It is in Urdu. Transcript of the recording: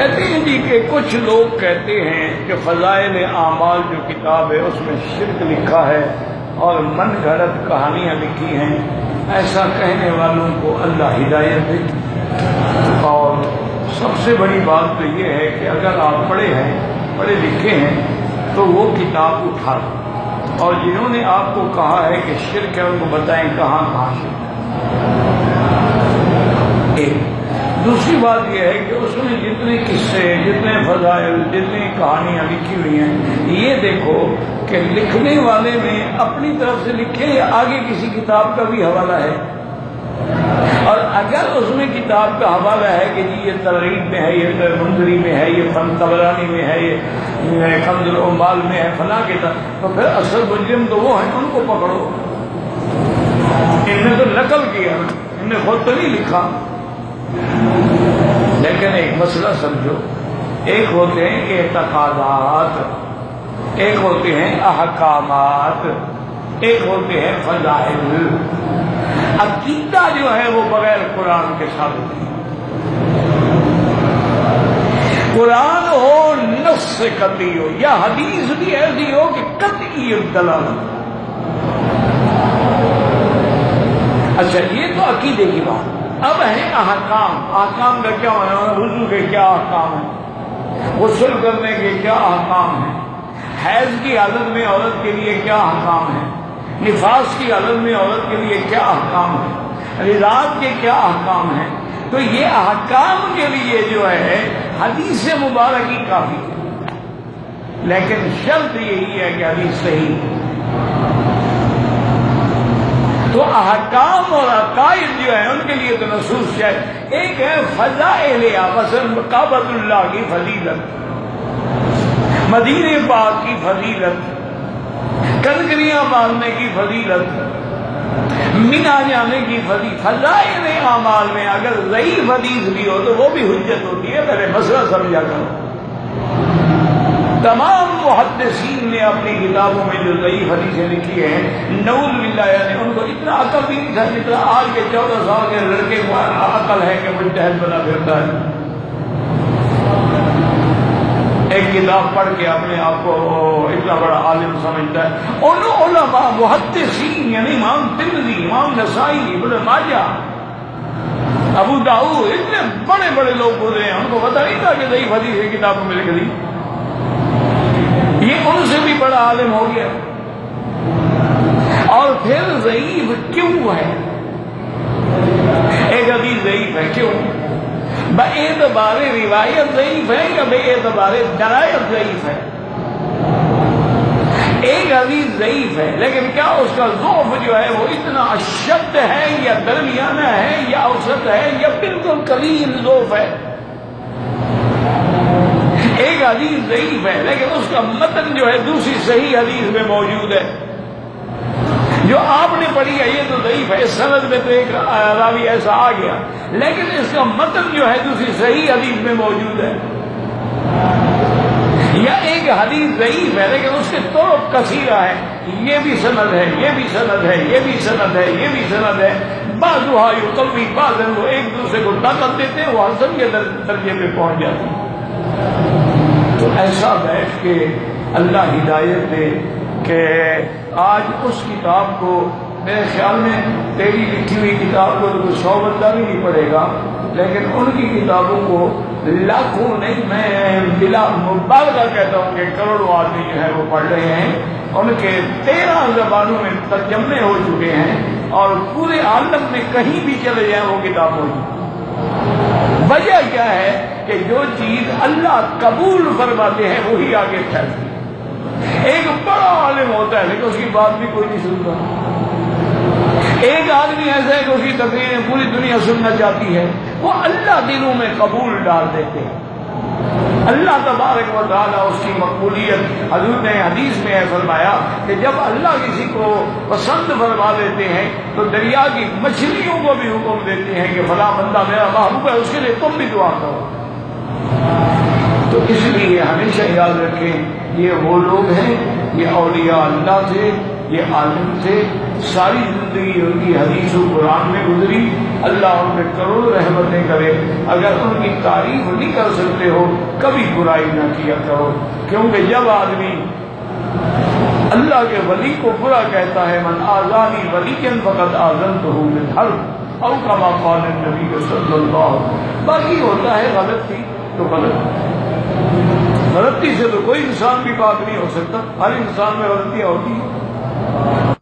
کہتے ہیں جی کہ کچھ لوگ کہتے ہیں کہ فضائل اعمال جو کتاب ہے اس میں شرک لکھا ہے اور من گھڑت کہانیاں لکھی ہیں. ایسا کہنے والوں کو اللہ ہدایت دے. اور سب سے بڑی بات تو یہ ہے کہ اگر آپ پڑھے لکھے ہیں تو وہ کتاب اٹھا لیں، اور جنہوں نے آپ کو کہا ہے کہ شرک ہے ان کو بتائیں کہاں شرک ہے. دوسری بات یہ ہے کہ اس میں جتنے قصے، جتنے فضائل، جتنی کہانیاں لکھی ہوئی ہیں، یہ دیکھو کہ لکھنے والے نے اپنی طرف سے لکھے یا آگے کسی کتاب کا بھی حوالہ ہے. اور اگر اس میں کتاب کا حوالہ ہے کہ جی یہ ترغیب میں ہے، یہ منظری میں ہے، یہ فن طبرانی میں ہے، یہ کنز العمال میں ہے، فلاں کتاب، تو پھر اصل مجرم تو وہ ہیں، ان کو پکڑو. ان نے تو نقل کیا، ان نے خود تو نہیں لکھا. لیکن ایک مسئلہ سمجھو، ایک ہوتے ہیں اعتقادات، ایک ہوتے ہیں احکامات، ایک ہوتے ہیں فضائل. عقیدہ جو ہے وہ بغیر قرآن کے ثابت ہے. قرآن ہو نص سے قطعی ہو، یا حدیث بھی ایسی ہو کہ قطعی دلالت. اچھا یہ تو عقیدے کی بات. اب ہے احکام. احکام کا کیا ہونا ہے؟ وضو کے کیا احکام ہیں، غسل کرنے کے کیا احکام ہیں، حیض کی حالت میں عورت کے لیے کیا احکام ہیں، نفاس کی حالت میں عورت کے لیے کیا احکام ہیں، رضاعت کے کیا احکام ہیں. تو یہ احکام کے لیے جو ہے حدیث مبارک ہی کافی ہے. لیکن شرط یہی ہے کہ حدیث صحیح ہے. تو احکام اور عقائد جو ہیں ان کے لیے تو نصوص چاہیے. ایک ہے فضائل، مثلا کعبۃ اللہ کی فضیلت، مدینہ پاک کی فضیلت، کنکریاں باندھنے کی فضیلت، مینا جانے کی فضیلت. فضائل اعمال میں اگر ضعیف حدیث بھی ہو تو وہ بھی حجت ہوتی ہے. پہلے مسئلہ سمجھا کرو. تمام محدثین نے اپنی کتابوں میں جو ضعیف حدیثیں لکھی ہیں، نعوذ باللہ، یعنی ان کو اتنا عقل بھی نہیں تھا جتنا آج کے 14 سال کے لڑکے کو عقل ہے کہ مجتہد بنا پھرتا ہے. ایک کتاب پڑھ کے اپنے آپ کو اتنا بڑا عالم سمجھتا ہے. ان علماء محدثین یعنی امام ترمذی، امام نسائی، ابن ماجہ، ابو داؤد، اتنے بڑے بڑے لوگ گزرے ہیں، ان کو پتہ نہیں تھا کہ ضعیف حدیث کی کتابوں میں لکھ دی. یہ ان سے بھی بڑا عالم ہو گیا. اور پھر ضعیف کیوں ہے؟ ایک حدیث ضعیف ہے کیوں؟ باعتبار روایت ضعیف ہے یا بے اعتبار درایت ضعیف ہے؟ ایک حدیث ضعیف ہے لیکن کیا اس کا ضعف جو ہے وہ اتنا اشد ہے یا درمیانہ ہے یا اوسط ہے یا بالکل قلیل ضعف ہے؟ ایک حدیث ضعیف ہے لیکن اس کا متن جو ہے دوسری صحیح حدیث میں موجود ہے. جو آپ نے پڑھی ہے یہ تو ضعیف ہے، اس سند میں تو ایک راوی ایسا آ گیا، لیکن اس کا متن جو ہے دوسری صحیح حدیث میں موجود ہے. یا ایک حدیث ضعیف ہے لیکن اس کے طرق کثیرہ ہے، یہ بھی سند ہے، یہ بھی سند ہے، یہ بھی سند ہے، یہ بھی سند ہے. بعضها یقوی بعضا، وہ ایک دوسرے کو طاقت دیتے ہیں، وہ حسن کے درجے پہ پہنچ جاتے ہیں. تو ایسا بیٹھ کے اللہ ہدایت دے کہ آج اس کتاب کو، میرے خیال میں تیری لکھی ہوئی کتاب کو تو 100 بندہ بھی نہیں پڑھے گا، لیکن ان کی کتابوں کو لاکھوں نہیں، میں بلا مبالغہ کہتا ہوں کہ کروڑوں آدمی جو ہے وہ پڑھ رہے ہیں. ان کے 13 زبانوں میں ترجمے ہو چکے ہیں اور پورے عالم میں کہیں بھی چلے جائیں وہ کتاب موجود. وجہ کیا ہے کہ جو چیز اللہ قبول فرماتے ہیں وہی آگے پھیلتی ہے. ایک بڑا عالم ہوتا ہے لیکن اس کی بات بھی کوئی نہیں سنتا. ایک آدمی ایسا ہے کہ اس کی تقریریں پوری دنیا سننا چاہتی ہے، وہ اللہ دلوں میں قبول ڈال دیتے ہیں. اللہ تبارک و تعالیٰ اس کی مقبولیت، حضور نے حدیث میں ہے فرمایا کہ جب اللہ کسی کو پسند فرما دیتے ہیں تو دریا کی مچھلیوں کو بھی حکم دیتے ہیں کہ فلاں بندہ میرا محبوب ہے، اس کے لیے تم بھی دعا کرو. تو اس لیے ہمیشہ یاد رکھیں یہ وہ لوگ ہیں، یہ اولیاء اللہ تھے یہ عالم سے ساری زندگی ان کی حدیث و قرآن میں گزری، اللہ ان پہ کروڑ رحمتیں کرے۔ اگر ان کی تعریف نہیں کر سکتے ہو کبھی برائی نہ کیا کرو، کیونکہ جب آدمی اللہ کے ولی کو برا کہتا ہے، من آذانی ولیا فقد آذنتہ بالحرب او کما قال النبی صلی اللہ علیہ وسلم۔ باقی ہوتا ہے غلطی تو غلطی سے تو کوئی انسان بھی پاک نہیں ہو سکتا، ہر انسان میں غلطیاں ہوتی ہیں۔